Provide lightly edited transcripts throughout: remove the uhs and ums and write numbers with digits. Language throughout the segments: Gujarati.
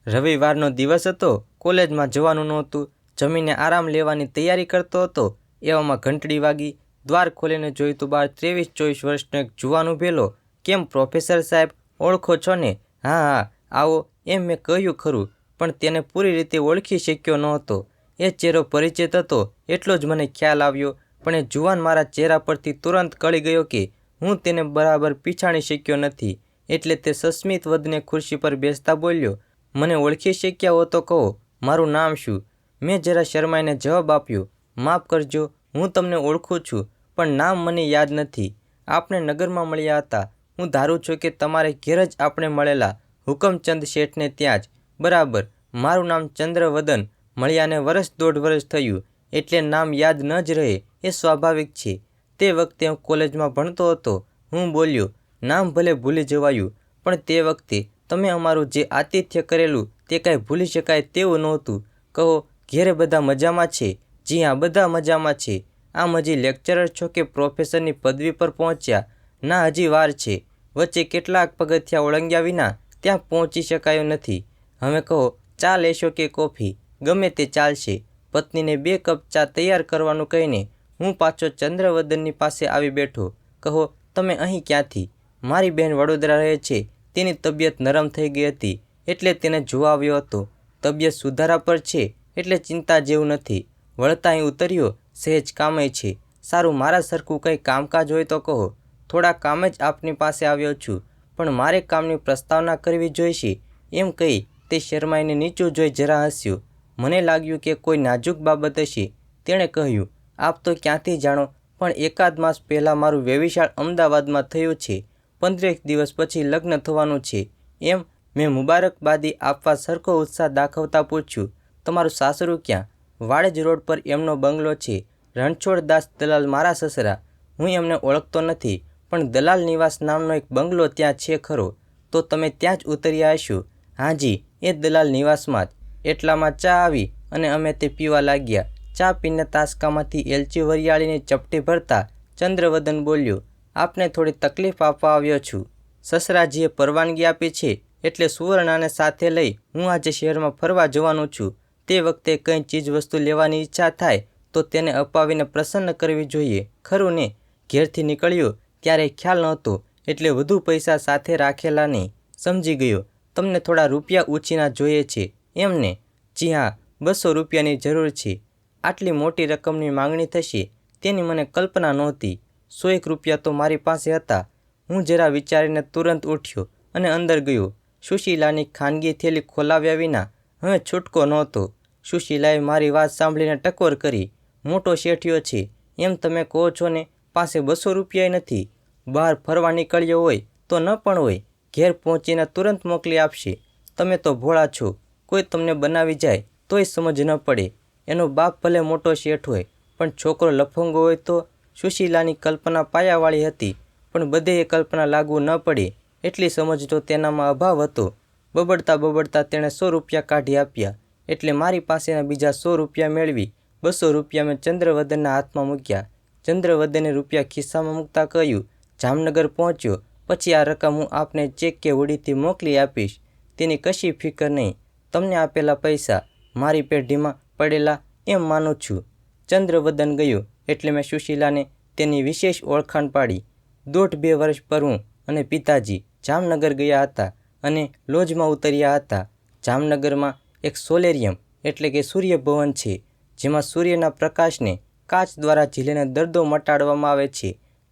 રવિવારનો દિવસ હતો, કોલેજમાં જવાનું નહોતું, જમીને આરામ લેવાની તૈયારી કરતો હતો. એવામાં ઘંટડી વાગી. દ્વાર ખોલીને જોયું તો બહાર 23-24 વર્ષનો એક જુવાન ઊભેલો. કેમ પ્રોફેસર સાહેબ, ઓળખો છો ને? હા હા, આવો, એમ મેં કહ્યું ખરું, પણ તેને પૂરી રીતે ઓળખી શક્યો નહોતો. એ ચહેરો પરિચિત હતો એટલો જ મને ખ્યાલ આવ્યો, પણ એ જુવાન મારા ચહેરા પરથી તુરંત કળી ગયો કે હું તેને બરાબર પીછાણી શક્યો નથી. એટલે તે સસ્મિત વદને ખુરશી પર બેસતા બોલ્યો, મને ઓળખી શક્યા હો તો કહો, મારું નામ શું? મેં જરા શરમાઈને જવાબ આપ્યો, માફ કરજો, હું તમને ઓળખું છું, પણ નામ મને યાદ નથી. આપણે નગરમાં મળ્યા હતા. હું ધારું છું કે તમારે ઘેર જ આપણે મળેલા, હુકમચંદ શેઠને ત્યાં જ. બરાબર, મારું નામ ચંદ્રવદન. મળ્યાને વર્ષ દોઢ વર્ષ થયું, એટલે નામ યાદ ન જ રહે એ સ્વાભાવિક છે. તે વખતે હું કોલેજમાં ભણતો હતો. હું બોલ્યો, નામ ભલે ભૂલી જવાયું, પણ તે વખતે તમે અમારું જે આતિથ્ય કરેલું તે કાંઈ ભૂલી શકાય તેવું નહોતું. કહો, ઘેરે બધા મજામાં છે? જી હા, બધા મજામાં છે. આમ હજી લેક્ચરર છો કે પ્રોફેસરની પદવી પર પહોંચ્યા? ના, હજી વાર છે. વચ્ચે કેટલાક પગથિયાં ઓળંગ્યા વિના ત્યાં પહોંચી શકાયો નથી. હવે કહો, ચા લેશો કે કોફી? ગમે તે ચાલશે. પત્નીને 2 કપ ચા તૈયાર કરવાનું કહીને હું પાછો ચંદ્રવદનની પાસે આવી બેઠો. કહો, તમે અહીં ક્યાંથી? મારી બહેન વડોદરા રહે છે. તેની તબિયત નરમ થઈ ગઈ હતી એટલે તેને જોવા આવ્યો હતો. તબિયત સુધારા પર છે એટલે ચિંતા જેવું નથી. વળતા અહીં ઉતર્યો, સહેજ કામે છે. સારું, મારા સરખું કંઈ કામકાજ હોય તો કહો. થોડા કામ જ આપની પાસે આવ્યો છું, પણ મારે કામની પ્રસ્તાવના કરવી જોઈશે. એમ કહી તે શરમાઈને નીચું જોઈ જરા હસ્યો. મને લાગ્યું કે કોઈ નાજુક બાબત હશે. તેણે કહ્યું, આપ તો ક્યાંથી જાણો, પણ એકાદ માસ પહેલાં મારું વેવિશાળ અમદાવાદમાં થયું છે. 15 દિવસ પછી લગ્ન થવાનું છે. એમ? મેં મુબારકબાદી આપવા સરખો ઉત્સાહ દાખવતા પૂછ્યું, તમારું સાસરું ક્યાં? વાડજ રોડ પર એમનો બંગલો છે. રણછોડદાસ દલાલ મારા સસરા. હું એમને ઓળખતો નથી, પણ દલાલ નિવાસ નામનો એક બંગલો ત્યાં છે ખરો? તો તમે ત્યાં જ ઉતર્યા હશો? હાજી, એ દલાલ નિવાસમાં જ. એટલામાં ચા આવી અને અમે તે પીવા લાગ્યા. ચા પીને તાસકામાંથી એલચી વરિયાળીની ચપટી ભરતા ચંદ્રવદન બોલ્યો, આપને થોડી તકલીફ આપવા આવ્યો છું. સસરાજીએ પરવાનગી આપી છે એટલે સુવર્ણાને સાથે લઈ હું આજે શહેરમાં ફરવા જવાનું છું. તે વખતે કંઈ ચીજવસ્તુ લેવાની ઈચ્છા થાય તો તેને અપાવીને પ્રસન્ન કરવી જોઈએ, ખરું ને? ઘેરથી નીકળ્યો ત્યારે ખ્યાલ નહોતો એટલે વધુ પૈસા સાથે રાખેલા નહીં. સમજી ગયો, તમને થોડા રૂપિયા ઉછીના જોઈએ છે, એમ ને? જી હા, 200 રૂપિયાની જરૂર છે. આટલી મોટી રકમની માંગણી થશે તેની મને કલ્પના નહોતી. 100 રૂપિયા તો મારી પાસે હતા. હું જરા વિચારીને તુરંત ઉઠ્યો અને અંદર ગયો. સુશીલાની ખાનગી થેલી ખોલાવ્યા વિના હવે છૂટકો નહોતો. સુશીલાએ મારી વાત સાંભળીને ટકોર કરી, મોટો શેઠિયો છે એમ તમે કહો છો ને, પાસે 200 રૂપિયાય નથી. બહાર ફરવા નીકળ્યો હોય તો ન પણ હોય, ઘેર પહોંચીને તુરંત મોકલી આપશે. તમે તો ભોળા છો, કોઈ તમને બનાવી જાય તોય સમજ ન પડે. એનો બાપ ભલે મોટો શેઠ હોય, પણ છોકરો લફંગો હોય તો? સુશીલાની કલ્પના પાયાવાળી હતી, પણ બધે એ કલ્પના લાગુ ન પડે એટલી સમજ તો તેનામાં અભાવ હતો. બબડતા તેણે 100 રૂપિયા કાઢી આપ્યા, એટલે મારી પાસેના બીજા 100 રૂપિયા મેળવી 200 રૂપિયા મેં ચંદ્રવદનના હાથમાં મૂક્યા. ચંદ્રવદને રૂપિયા ખિસ્સામાં મૂકતા કહ્યું, જામનગર પહોંચ્યો પછી આ રકમ હું આપને ચેક કે હુડીથી મોકલી આપીશ. તેની કશી ફિકર નહીં. તમને આપેલા પૈસા મારી પેઢીમાં પડેલા એમ માનું છું. ચંદ્રવદન ગયો એટલે મેં સુશીલાને તેની વિશેષ ઓળખાણ પાડી. 1.5-2 વર્ષ પર હું અને પિતાજી જામનગર ગયા હતા અને લોજમાં ઉતર્યા હતા. જામનગરમાં એક સોલેરિયમ એટલે કે સૂર્યભવન છે, જેમાં સૂર્યના પ્રકાશને કાચ દ્વારા ઝીલીને દર્દો મટાડવામાં આવે છે.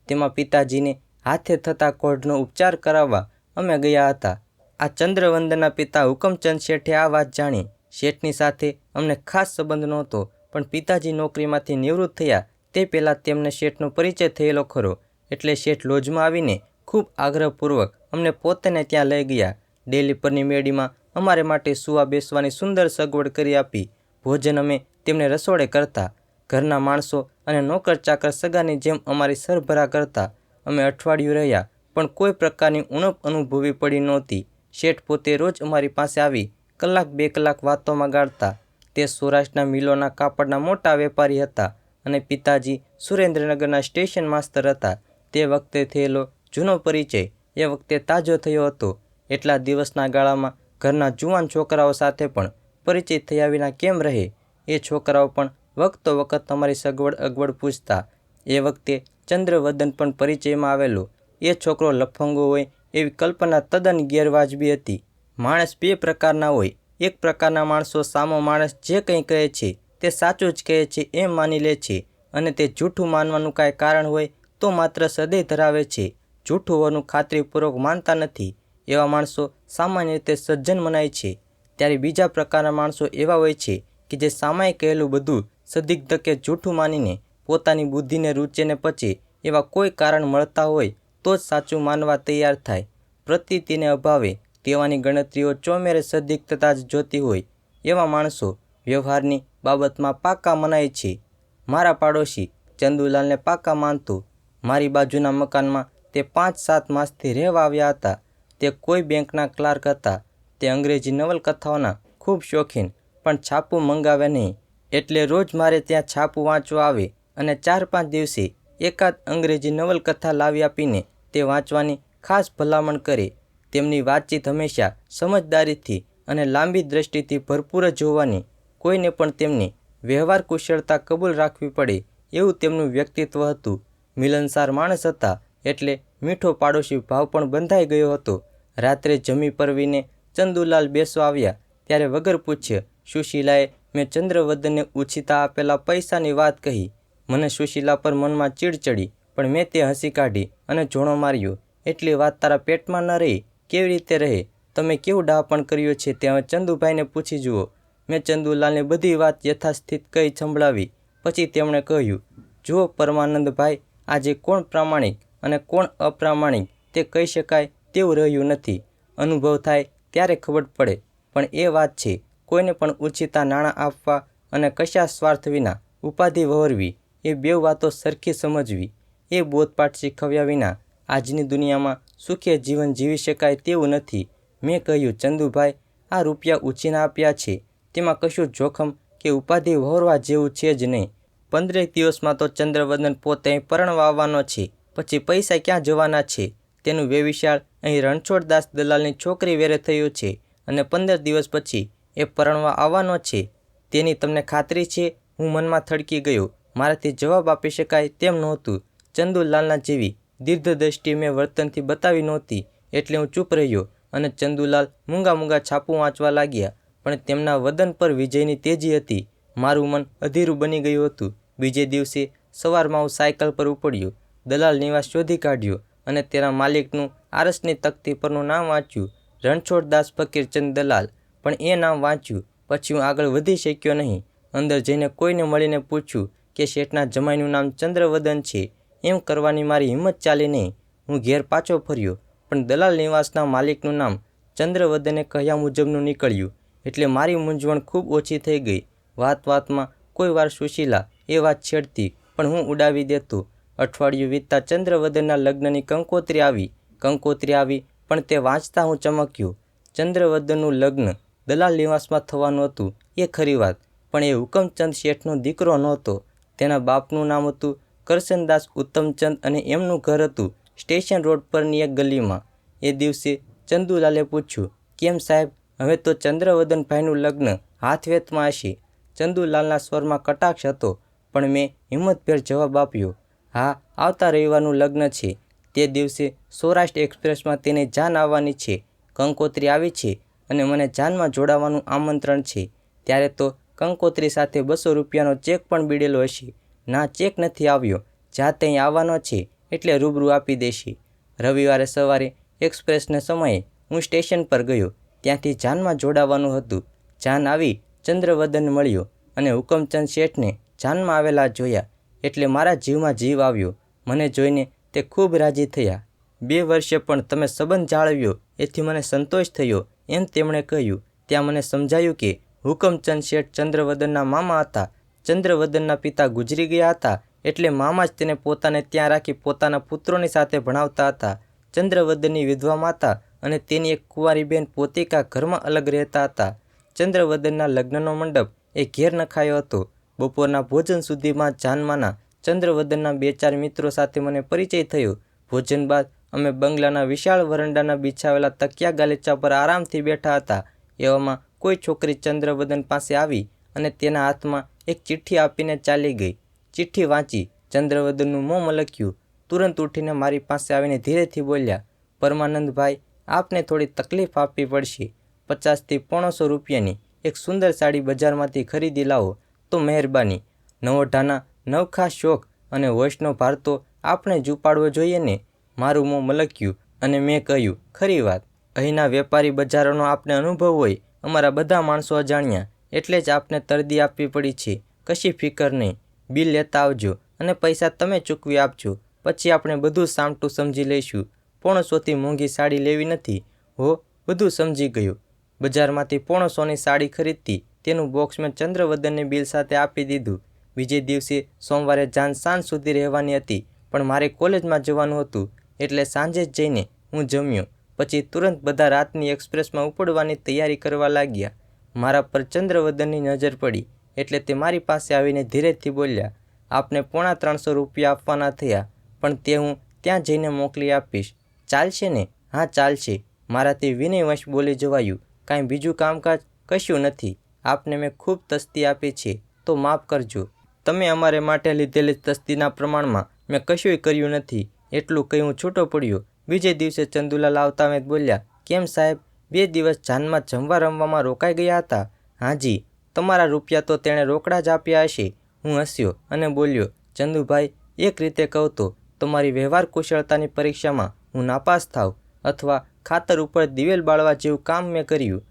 તેમાં પિતાજીને હાથે થતા કોઢનો ઉપચાર કરાવવા અમે ગયા હતા. આ ચંદ્રવદનના પિતા હુકમચંદ શેઠે આ વાત જાણી. શેઠની સાથે અમને ખાસ સંબંધ નહોતો, પણ પિતાજી નોકરીમાંથી નિવૃત્ત થયા તે પહેલાં તેમને શેઠનો પરિચય થયેલો ખરો, એટલે શેઠ લોજમાં આવીને ખૂબ આગ્રહપૂર્વક અમને પોતાને ત્યાં લઈ ગયા. ડેલી પરની મેડીમાં અમારે માટે સૂવા બેસવાની સુંદર સગવડ કરી આપી. ભોજન અમે તેમને રસોડે કરતા. ઘરના માણસો અને નોકર ચાકર સગાની જેમ અમારી સરભરા કરતા. અમે અઠવાડિયું રહ્યા, પણ કોઈ પ્રકારની ઉણપ અનુભવી પડી નહોતી. શેઠ પોતે રોજ અમારી પાસે આવી 1-2 કલાક વાતોમાં ગાળતા. તે સૌરાષ્ટ્રના મિલોના કાપડના મોટા વેપારી હતા અને પિતાજી સુરેન્દ્રનગરના સ્ટેશન માસ્તર હતા. તે વખતે થયેલો જૂનો પરિચય એ વખતે તાજો થયો હતો. એટલા દિવસના ગાળામાં ઘરના જુવાન છોકરાઓ સાથે પણ પરિચય થયા વિના કેમ રહે? એ છોકરાઓ પણ વખતો વખત તમારી સગવડ અગવડ પૂછતા. એ વખતે ચંદ્રવદન પણ પરિચયમાં આવેલો. એ છોકરો લફંગો હોય એવી કલ્પના તદ્દન ગેરવાજબી હતી. માણસ બે પ્રકારના હોય. એક પ્રકારના માણસો સામો માણસ જે કંઈ કહે છે તે સાચું જ કહે છે એમ માની લે છે, અને તે જૂઠું માનવાનું કાંઈ કારણ હોય તો માત્ર સદય ધરાવે છે. જૂઠું હોવાનું ખાતરીપૂર્વક માનતા નથી. એવા માણસો સામાન્ય રીતે સજ્જન મનાય છે. ત્યારે બીજા પ્રકારના માણસો એવા હોય છે કે જે સામાએ કહેલું બધું સંદિગ્ધ કે જૂઠું માનીને પોતાની બુદ્ધિને રૂચેને પચે એવા કોઈ કારણ મળતા હોય તો જ સાચું માનવા તૈયાર થાય. પ્રતીતિને અભાવે તેવાની ગણતરીઓ ચોમેરે સંદિગ્ધતા જ જોતી હોય એવા માણસો વ્યવહારની બાબતમાં પાકા મનાય છે. મારા પાડોશી ચંદુલાલને પાકા માનતો. મારી બાજુના મકાનમાં તે 5-7 માસથી રહેવા આવ્યા હતા. તે કોઈ બેંકના ક્લાર્ક હતા. તે અંગ્રેજી નવલકથાઓના ખૂબ શોખીન, પણ છાપું મંગાવે નહીં. એટલે રોજ મારે ત્યાં છાપું વાંચવા આવે અને 4-5 દિવસે એકાદ અંગ્રેજી નવલકથા લાવી આપીને તે વાંચવાની ખાસ ભલામણ કરે. તેમની વાતચીત હંમેશા સમજદારીથી અને લાંબી દ્રષ્ટિથી ભરપૂર જ હોવાની. કોઈને પણ તેમની વ્યવહાર કુશળતા કબૂલ રાખવી પડે એવું તેમનું વ્યક્તિત્વ હતું. મિલનસાર માણસ હતા એટલે મીઠો પાડોશી ભાવ પણ બંધાઈ ગયો હતો. રાત્રે જમી પરવીને ચંદુલાલ બેસવા આવ્યા ત્યારે વગર પૂછ્યે સુશીલાએ મેં ચંદ્રવદનને ઉછીતા આપેલા પૈસાની વાત કહી. મને સુશીલા પર મનમાં ચીડ ચડી, પણ મેં તે હસી કાઢી અને જોણો માર્યો. એટલી વાત તારા પેટમાં ન રહી? કેવી રીતે રહે? તમે કેવું ડહાપણ કર્યું છે તે હવે ચંદુભાઈને પૂછી જુઓ. મેં ચંદુલાલને બધી વાત યથાસ્થિત કહી સંભળાવી. પછી તેમણે કહ્યું, જુઓ પરમાનંદભાઈ, આજે કોણ પ્રામાણિક અને કોણ અપ્રામાણિક તે કહી શકાય તેવું રહ્યું નથી. અનુભવ થાય ત્યારે ખબર પડે. પણ એ વાત છે, કોઈને પણ ઉછીતા નાણાં આપવા અને કશા સ્વાર્થ વિના ઉપાધિ વહોરવી એ બેઉ વાતો સરખી સમજવી. એ બોધપાઠ શીખવ્યા વિના આજની દુનિયામાં સુખે જીવન જીવી શકાય તેવું નથી. મેં કહ્યું, ચંદુભાઈ, આ રૂપિયા ઉછીના આપ્યા છે તેમાં કશું જોખમ કે ઉપાધિ વહોરવા જેવું છે જ નહીં. 15 દિવસમાં તો ચંદ્રવદન પોતે અહીં પરણવા આવવાનો છે. પછી પૈસા ક્યાં જવાના છે? તેનું વેવિશાળ અહીં રણછોડદાસ દલાલની છોકરી વેરે થયું છે અને 15 દિવસ પછી એ પરણવા આવવાનો છે. તેની તમને ખાતરી છે? હું મનમાં થડકી ગયો. મારાથી જવાબ આપી શકાય તેમ નહોતું. ચંદુલાલના જેવી દીર્ઘદ્રષ્ટિ મેં વર્તનથી બતાવી નહોતી એટલે હું ચૂપ રહ્યો અને ચંદુલાલ મૂંગા છાપું વાંચવા લાગ્યા. પણ તેમના વદન પર વિજયની તેજી હતી. મારું મન અધીરું બની ગયું હતું. બીજે દિવસે સવારમાં હું સાયકલ પર ઉપડ્યો. દલાલ નિવાસ શોધી કાઢ્યો અને તેના માલિકનું આરસની તકતી પરનું નામ વાંચ્યું, રણછોડદાસ ફકીરચંદ દલાલ. પણ એ નામ વાંચ્યું પછી હું આગળ વધી શક્યો નહીં. અંદર જઈને કોઈને મળીને પૂછ્યું કે શેઠના જમાઈનું નામ ચંદ્રવદન છે. એમ કરવાની મારી હિંમત ચાલી નહીં. હું ઘેર પાછો ફર્યો, પણ દલાલ નિવાસના માલિકનું નામ ચંદ્રવદને કહ્યા મુજબનું નીકળ્યું. એટલે મારી મૂંઝવણ ખૂબ ઓછી થઈ ગઈ. વાતમાં કોઈ વાર સુશીલા એ વાત છેડતી, પણ હું ઉડાવી દેતો. અઠવાડિયું વીતતા ચંદ્રવદનના લગ્નની કંકોત્રી આવી, પણ તે વાંચતા હું ચમક્યો. ચંદ્રવદનનું લગ્ન દલાલ નિવાસમાં થવાનું હતું એ ખરી વાત, પણ એ હુકમચંદ શેઠનો દીકરો નહોતો. તેના બાપનું નામ હતું કરશનદાસ ઉત્તમચંદ અને એમનું ઘર હતું સ્ટેશન રોડ પરની એક ગલીમાં. એ દિવસે ચંદુલાલે પૂછ્યું, કેમ સાહેબ, હવે તો ચંદ્રવદનભાઈનું લગ્ન હાથવેતમાં હશે? ચંદુલાલના સ્વરમાં કટાક્ષ હતો, પણ મેં હિંમતભેર જવાબ આપ્યો, હા, આવતા રવિવારનું લગ્ન છે. તે દિવસે સૌરાષ્ટ્ર એક્સપ્રેસમાં તેની જાન આવવાની છે. કંકોત્રી આવી છે અને મને જાનમાં જોડાવાનું આમંત્રણ છે. ત્યારે તો કંકોત્રી સાથે 200 રૂપિયાનો ચેક પણ બીડેલો હશે. ના, ચેક નથી આવ્યો. જાતે અહીં આવવાનો છે એટલે રૂબરૂ આપી દેશે. રવિવારે સવારે એક્સપ્રેસને સમયે હું સ્ટેશન પર ગયો. ત્યાંથી જાનમાં જોડાવાનું હતું. જાન આવી, ચંદ્રવદન મળ્યો અને હુકમચંદ શેઠને જાનમાં આવેલા જોયા એટલે મારા જીવમાં જીવ આવ્યો. મને જોઈને તે ખૂબ રાજી થયા. 2 વર્ષે પણ તમે સંબંધ જાળવ્યો એથી મને સંતોષ થયો, એમ તેમણે કહ્યું. ત્યાં મને સમજાયું કે હુકમચંદ શેઠ ચંદ્રવદનના મામા હતા. ચંદ્રવદનના પિતા ગુજરી ગયા હતા એટલે મામા જ તેને પોતાને ત્યાં રાખી પોતાના પુત્રોની સાથે ભણાવતા હતા. ચંદ્રવદનની વિધવા માતા અને તેની એક કુંવારી બહેન પોતિકા ઘરમાં અલગ રહેતા હતા. ચંદ્રવદનના લગ્નનો મંડપ એ ઘેર નખાયો હતો. બપોરના ભોજન સુધીમાં જાનમાંના ચંદ્રવદનના 2-4 મિત્રો સાથે મને પરિચય થયો. ભોજન બાદ અમે બંગલાના વિશાળ વરંડાના બિછાવેલા તકિયા ગાલીચા પર આરામથી બેઠા હતા. એવામાં કોઈ છોકરી ચંદ્રવદન પાસે આવી અને તેના હાથમાં એક ચિઠ્ઠી આપીને ચાલી ગઈ. ચિઠ્ઠી વાંચી ચંદ્રવદનનું મોં મલક્યું. તુરંત ઉઠીને મારી પાસે આવીને ધીરેથી બોલ્યા, પરમાનંદભાઈ, આપને થોડી તકલીફ આપવી પડશે. 50થી 500 રૂપિયાની એક સુંદર સાડી બજારમાંથી ખરીદી લાવો તો મહેરબાની. નવોઢાના નવખા શોખ અને હોશનો ભાર તો આપણે જ ઉપાડવો જોઈએ ને. મારું મોં મલક્યું અને મેં કહ્યું, ખરી વાત. અહીંના વેપારી બજારોનો આપને અનુભવ હોય. અમારા બધા માણસો અજાણ્યા, એટલે જ આપને તરદી આપવી પડી છે. કશી ફિકર નહીં. બિલ લેતા આવજો અને પૈસા તમે ચૂકવી આપજો. પછી આપણે બધું સામટું સમજી લઈશું. 500થી મોંઘી સાડી લેવી નથી. હો, બધું સમજી ગયું. બજારમાંથી 500ની સાડી ખરીદતી. તેનું બોક્સ મેં ચંદ્રવદનને બિલ સાથે આપી દીધું. બીજે દિવસે સોમવારે સાંજ સુધી રહેવાની હતી, પણ મારે કોલેજમાં જવાનું હતું, એટલે સાંજે જ જઈને હું જમ્યો. પછી તુરંત બધા રાતની એક્સપ્રેસમાં ઉપડવાની તૈયારી કરવા લાગ્યા. મારા પર ચંદ્રવદનની નજર પડી એટલે તે મારી પાસે આવીને ધીરેથી બોલ્યા, આપને 350 રૂપિયા આપવાના થયા, પણ તે હું ત્યાં જઈને મોકલી આપીશ. ચાલશે ને? હા, ચાલશે. મારાથી વિનયવશ બોલી જવાયું, કાંઈ બીજું કામકાજ? કશું નથી. આપને મેં ખૂબ તસ્તી આપી છે, તો માફ કરજો. તમે અમારે માટે લીધેલી તસ્તીના પ્રમાણમાં મેં કશુંય કર્યું નથી. એટલું કહી હું છૂટો પડ્યો. બીજે દિવસે ચંદુલાલ આવતા વેત બોલ્યા, કેમ સાહેબ, 2 દિવસ જાનમાં જમવા રમવામાં રોકાઈ ગયા હતા? હાજી. તમારા રૂપિયા તો તેણે રોકડા જ આપ્યા હશે. હું હસ્યો અને બોલ્યો, ચંદુભાઈ, એક રીતે કહું તો તમારી વ્યવહાર કુશળતાની પરીક્ષામાં હું નાપાસ થાવ અથવા ખાતર ઉપર દિવેલ બાળવા જેવું કામ મેં કર્યું.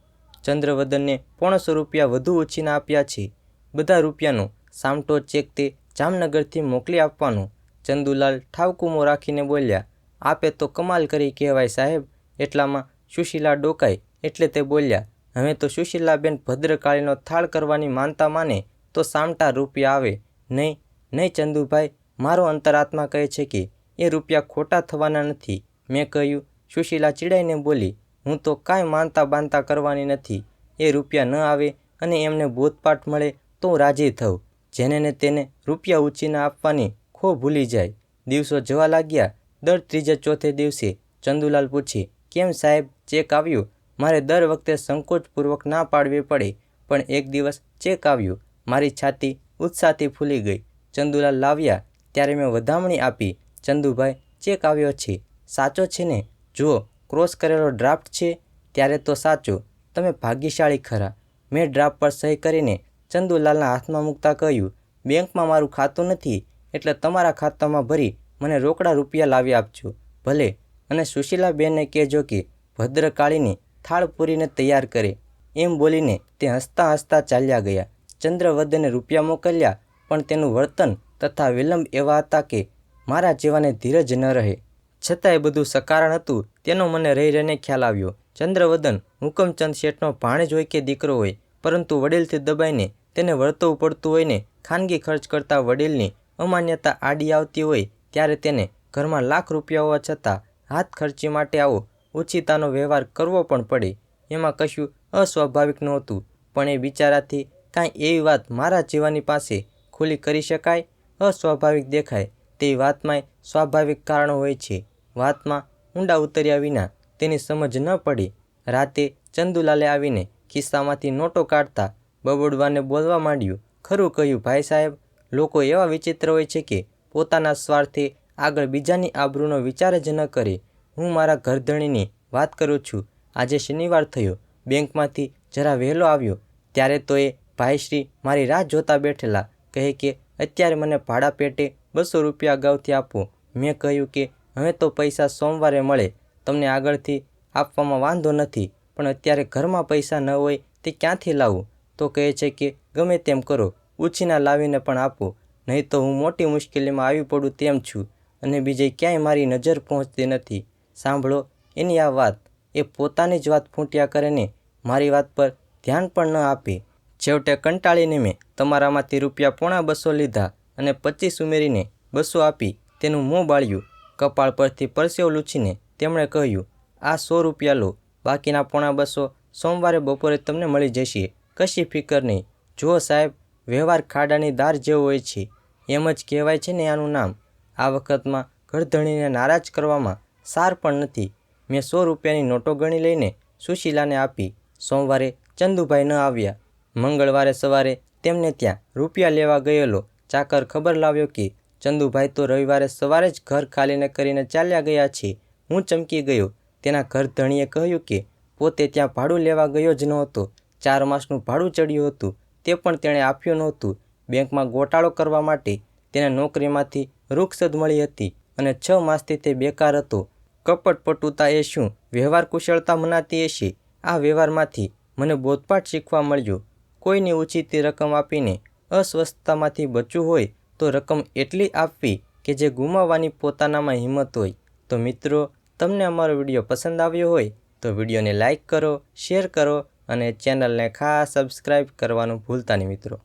ચંદ્રવદનને 500 રૂપિયા વધુ ઉછીના આપ્યા છે. બધા રૂપિયાનો સામટો ચેક તે જામનગરથી મોકલી આપવાનો. ચંદુલાલ ઠાવકુમો રાખીને બોલ્યા, આપે તો કમાલ કરી કહેવાય સાહેબ. એટલામાં સુશીલા ડોકાઈ એટલે તે બોલ્યા, હવે તો સુશીલાબેન ભદ્રકાળીનો થાળ કરવાની માનતા માને તો સામટા રૂપિયા આવે. નહીં નહીં ચંદુભાઈ, મારો અંતરાત્મા કહે છે કે એ રૂપિયા ખોટા થવાના નથી. મેં કહ્યું. સુશીલા ચીડાઈને બોલી, હું તો કાંઈ માનતા બાનતા કરવાની નથી. એ રૂપિયા ન આવે અને એમને બોધપાઠ મળે તો હું રાજી થઉં. જેને ને તેને રૂપિયા ઉછીના આપવાની ખો ભૂલી જાય. દિવસો જવા લાગ્યા. દર ત્રીજે ચોથે દિવસે ચંદુલાલ પૂછે, કેમ સાહેબ, ચેક આવ્યો? મારે દર વખતે સંકોચપૂર્વક ના પાડવી પડે, પણ એક દિવસ ચેક આવ્યો. મારી છાતી ઉત્સાહથી ફૂલી ગઈ. ચંદુલાલ લાવ્યા ત્યારે મેં વધામણી આપી, ચંદુભાઈ, ચેક આવ્યો છે. સાચો છે ને? જુઓ, ક્રોસ કરેલો ડ્રાફ્ટ છે. ત્યારે તો સાચો. તમે ભાગ્યશાળી ખરા. મેં ડ્રાફ્ટ પર સહી કરીને ચંદુલાલના હાથમાં મૂકતા કહ્યું, બેંકમાં મારું ખાતું નથી, એટલે તમારા ખાતામાં ભરી મને રોકડા રૂપિયા લાવી આપજો. ભલે. અને સુશીલાબેનને કહેજો કે ભદ્રકાળીની થાળ પૂરીને તૈયાર કરે. એમ બોલીને તે હસતા હસતા ચાલ્યા ગયા. ચંદ્રવદને રૂપિયા મોકલ્યા, પણ તેનું વર્તન તથા વિલંબ એવા હતા કે મારા જેવાને ધીરજ ન રહે. છતાંય બધું સકારણ હતું તેનો મને રહી રહીને ખ્યાલ આવ્યો. ચંદ્રવદન હુકમચંદ શેઠનો ભાણેજ હોય કે દીકરો હોય, પરંતુ વડીલથી દબાઈને તેને વળતવું પડતું હોય ને ખાનગી ખર્ચ કરતા વડીલની અમાન્યતા આડી આવતી હોય ત્યારે તેને ઘરમાં લાખ રૂપિયા હોવા છતાં હાથ ખર્ચી માટે આવો ઓછીતાનો વ્યવહાર કરવો પણ પડે. એમાં કશું અસ્વાભાવિક નહોતું, પણ એ બિચારાથી કાંઈ એવી વાત મારા જેવાની પાસે ખુલ્લી કરી શકાય? અસ્વાભાવિક દેખાય તેવી વાતમાંય સ્વાભાવિક કારણો હોય છે. વાતમાં ઊંડા ઉતર્યા વિના તેની સમજ ન પડી. રાતે ચંદુલાલે આવીને ખિસ્સામાંથી નોટો કાઢતા બબડવાને બોલવા માંડ્યું, ખરું કહ્યું ભાઈ સાહેબ, લોકો એવા વિચિત્ર હોય છે કે પોતાના સ્વાર્થે આગળ બીજાની આબરૂનો વિચાર જ ન કરે. હું મારા ઘરધણીની વાત કરું છું. આજે શનિવાર થયો. બેંકમાંથી જરા વહેલો આવ્યો ત્યારે તો એ ભાઈશ્રી મારી રાહ જોતા બેઠેલા. કહે કે અત્યારે મને ભાડા પેટે 200 રૂપિયા અગાઉથી આપો. મેં કહ્યું કે હવે તો પૈસા સોમવારે મળે, તમને આગળથી આપવામાં વાંધો નથી, પણ અત્યારે ઘરમાં પૈસા ન હોય તે ક્યાંથી લાવું? તો કહે છે કે ગમે તેમ કરો, ઉછીના લાવીને પણ આપો, નહીં તો હું મોટી મુશ્કેલીમાં આવી પડું તેમ છું, અને બીજે ક્યાંય મારી નજર પહોંચતી નથી. સાંભળો એની આ વાત. એ પોતાની જ વાત ફૂંટ્યા કરે ને મારી વાત પર ધ્યાન પણ ન આપે. છેવટે કંટાળીને મેં તમારામાંથી રૂપિયા 250 લીધા અને 25 ઉમેરીને 200 આપી તેનું મોં બાળ્યું. કપાળ પરથી પરસેવો લૂછીને તેમણે કહ્યું, આ 100 રૂપિયા લો, બાકીના 250 સોમવારે બપોરે તમને મળી જશે. કશી ફિકર નહીં. જુઓ સાહેબ, વ્યવહાર ખાડાની દાર જેવો હોય છે, એમ જ કહેવાય છે ને આનું નામ. આ વખતમાં ઘરધણીને નારાજ કરવામાં સાર પણ નથી. મેં 100 રૂપિયાની નોટો ગણી લઈને સુશીલાને આપી. સોમવારે ચંદુભાઈ ન આવ્યા. મંગળવારે સવારે તેમને ત્યાં રૂપિયા લેવા ગયેલો ચાકર ખબર લાવ્યો કે ચંદુભાઈ તો રવિવારે સવારે જ ઘર ખાલીને કરીને ચાલ્યા ગયા છે. હું ચમકી ગયો. તેના ઘરધણીએ કહ્યું કે પોતે ત્યાં ભાડું લેવા ગયો જ નહોતો. 4 માસનું ભાડું ચડ્યું હતું, તે પણ તેણે આપ્યું નહોતું. બેંકમાં ગોટાળો કરવા માટે તેને નોકરીમાંથી રૂખસદ મળી હતી અને 6 માસથી તે બેકાર હતો. કપટપટુતા એ શું વ્યવહાર કુશળતા મનાતી હશે? આ વ્યવહારમાંથી મને બોધપાઠ શીખવા મળ્યો. કોઈની ઉછીતી રકમ આપીને અસ્વસ્થતામાંથી બચવું હોય તો રકમ એટલી આપવી કે જે ગુમાવવાની પોતાનામાં હિંમત હોય. તો મિત્રો, તમને અમારો વિડીયો પસંદ આવ્યો હોય તો વિડીયોને લાઇક કરો, શેર કરો અને ચેનલને ખાસ સબસ્ક્રાઈબ કરવાનું ભૂલતા નહીં મિત્રો.